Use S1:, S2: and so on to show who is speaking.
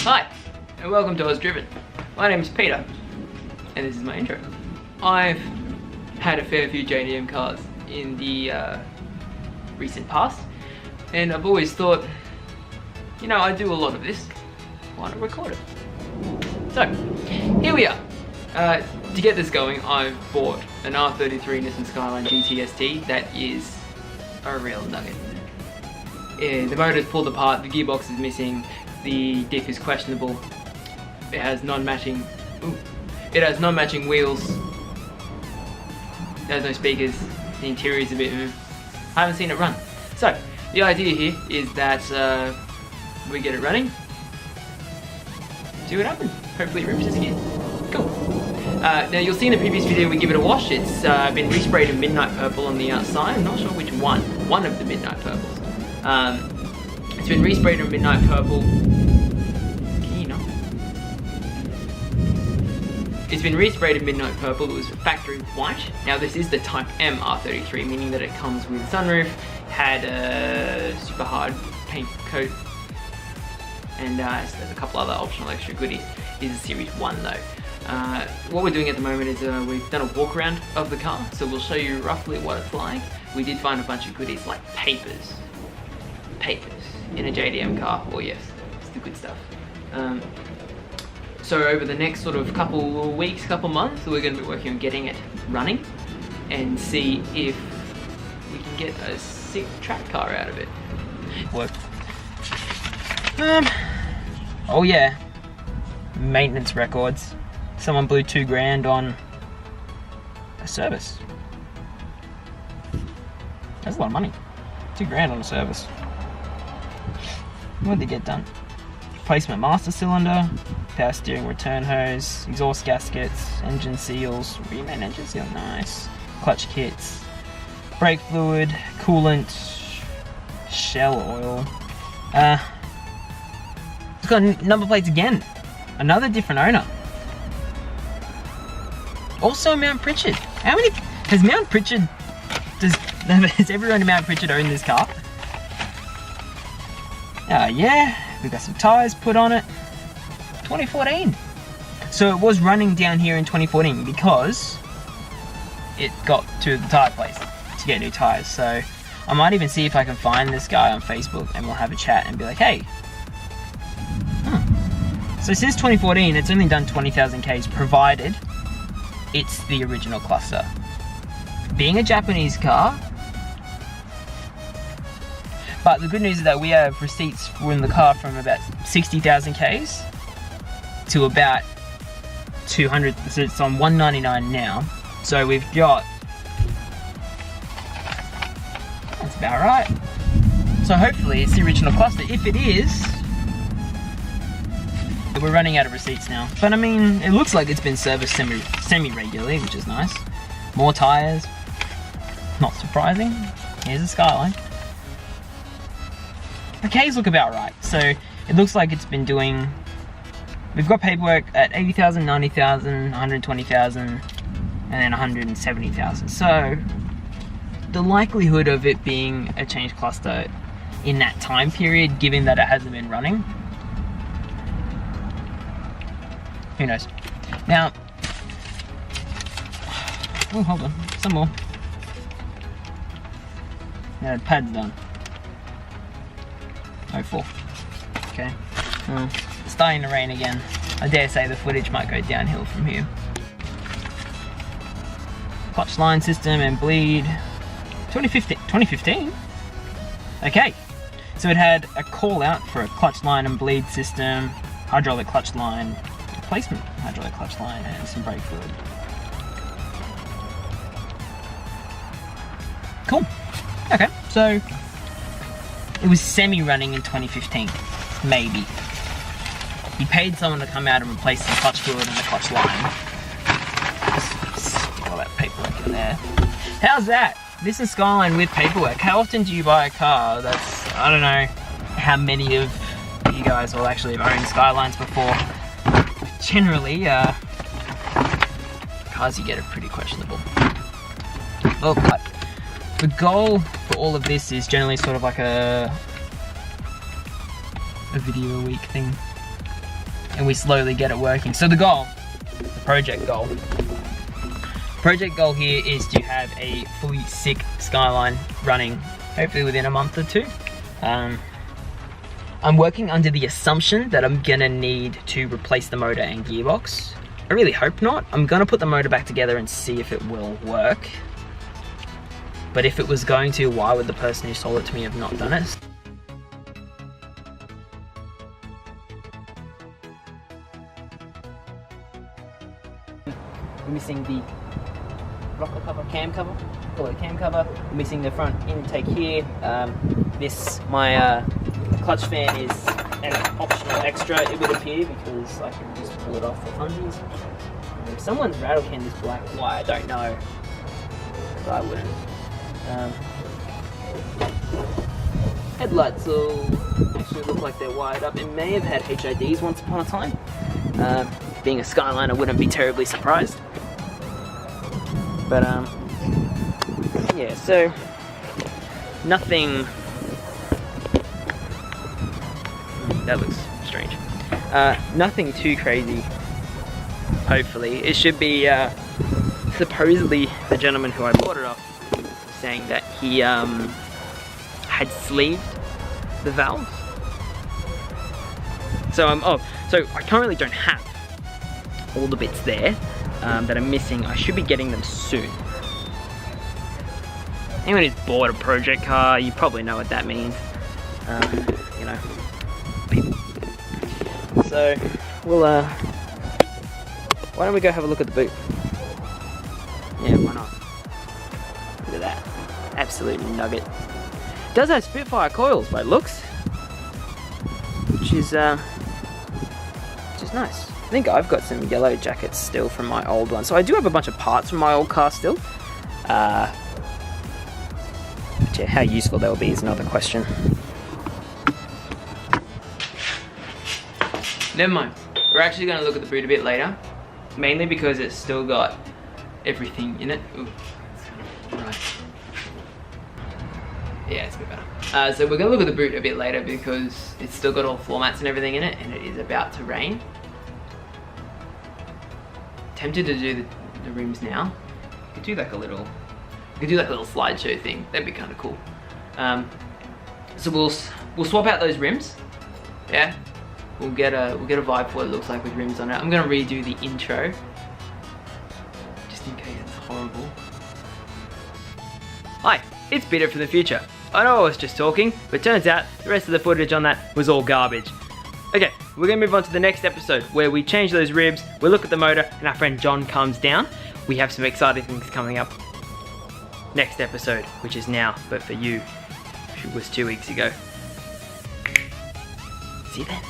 S1: Hi, and welcome to Oz Driven. My name is Peter, and this is my intro. I've had a fair few JDM cars in the recent past, and I've always thought, you know, I do a lot of this, why not record it? So, here we are. To get this going, I've bought an R33 Nissan Skyline GTST that is a real nugget. The motor's pulled apart, the gearbox is missing, the diff is questionable, it has non-matching wheels, it has no speakers, the interior is a bit I haven't seen it run. So, the idea here is that we get it running, see what happens. Hopefully it rips this gear. Cool. Now you'll see in the previous video we give it a wash. It's been resprayed in midnight purple on the outside. I'm not sure which one. One of the midnight purples. It's been resprayed in midnight purple. Can you not? It's been resprayed in midnight purple. It was factory white. Now this is the Type M R33, meaning that it comes with sunroof, had a super hard paint coat, and there's a couple other optional extra goodies. This is Series 1 though. What we're doing at the moment is we've done a walk around of the car, so we'll show you roughly what it's like. We did find a bunch of goodies like papers in a JDM car. Oh yes, it's the good stuff. So over the next sort of couple weeks, couple months, we're going to be working on getting it running and see if we can get a sick track car out of it. Work. Oh yeah, maintenance records. Someone blew $2,000 on a service. That's a lot of money. $2,000 on a service. What did they get done? Replacement master cylinder, power steering return hose, exhaust gaskets, engine seals, remade engine seal, nice. Clutch kits, brake fluid, coolant, shell oil. It's got number plates again. Another different owner. Also Mount Pritchard. How many has Mount Pritchard has everyone in Mount Pritchard owned this car? Yeah, we got some tyres put on it. 2014. So it was running down here in 2014 because it got to the tyre place to get new tyres. So I might even see if I can find this guy on Facebook and we'll have a chat and be like, hey. So since 2014, it's only done 20,000 Ks provided it's the original cluster. Being a Japanese car, but the good news is that we have receipts from the car from about 60,000 Ks to about 200, so it's on 199 now. So we've got, that's about right. So hopefully it's the original cluster. If it is, we're running out of receipts now. But I mean, it looks like it's been serviced semi-regularly, which is nice. More tyres, not surprising. Here's a Skyline. The Ks look about right. So it looks like it's been doing, we've got paperwork at 80,000, 90,000, 120,000, and then 170,000. So the likelihood of it being a change cluster in that time period, given that it hasn't been running, who knows? Now, oh, hold on, some more. Yeah, the pad's done. 04. Okay. It's starting to rain again. I dare say the footage might go downhill from here. Clutch line system and bleed. 2015? Okay. So it had a call out for a clutch line and bleed system, hydraulic clutch line, replacement hydraulic clutch line, and some brake fluid. Cool. Okay, so it was semi-running in 2015, maybe. He paid someone to come out and replace the clutch fluid and the clutch line. Stick all that paperwork in there. How's that? This is Skyline with paperwork. How often do you buy a car that's, I don't know how many of you guys will actually have owned Skylines before. Generally, cars you get are pretty questionable. Oh, but the goal for all of this is generally sort of like a video a week thing. and we slowly get it working. So the project goal here is to have a fully sick Skyline running, hopefully within a month or two. I'm working under the assumption that I'm gonna need to replace the motor and gearbox. I really hope not. I'm gonna put the motor back together and see if it will work. But if it was going to, why would the person who sold it to me have not done it? We're missing the rocker cover, cam cover, call it cam cover. We're missing the front intake here. My clutch fan is an optional extra, it would appear, because I can just pull it off for funsies. If someone's rattle can this black, why I don't know, but I wouldn't. Headlights will actually look like they're wired up. It may have had HIDs once upon a time. Being a Skyline, I wouldn't be terribly surprised. But yeah, so nothing. That looks strange. Nothing too crazy. Hopefully, it should be. Supposedly, the gentleman who I bought it off was saying that he had sleeved the valves. So so I currently don't have all the bits there that I'm missing. I should be getting them soon. Anyone who's bought a project car, you probably know what that means. You know, people. So we'll why don't we go have a look at the boot? Yeah, why not? Look at that, absolute nugget. Does have Spitfire coils by looks, which is nice. I think I've got some yellow jackets still from my old one, so I do have a bunch of parts from my old car still. But yeah, how useful they'll be is another question. Never mind. We're actually going to look at the boot a bit later, mainly because it's still got everything in it. Ooh, right. Yeah, it's a bit better. So we're going to look at the boot a bit later because it's still got all floor mats and everything in it, and it is about to rain. Tempted to do the rims now. We could do like a little slideshow thing. That'd be kind of cool. So we'll swap out those rims. Yeah, we'll get a vibe for what it looks like with rims on it. I'm gonna redo the intro just in case it's horrible. Hi, it's Peter from the future. I know I was just talking, but turns out the rest of the footage on that was all garbage. Okay, we're gonna move on to the next episode where we change those ribs, we look at the motor, and our friend John comes down. We have some exciting things coming up next episode, which is now, but for you, it was 2 weeks ago. See you then.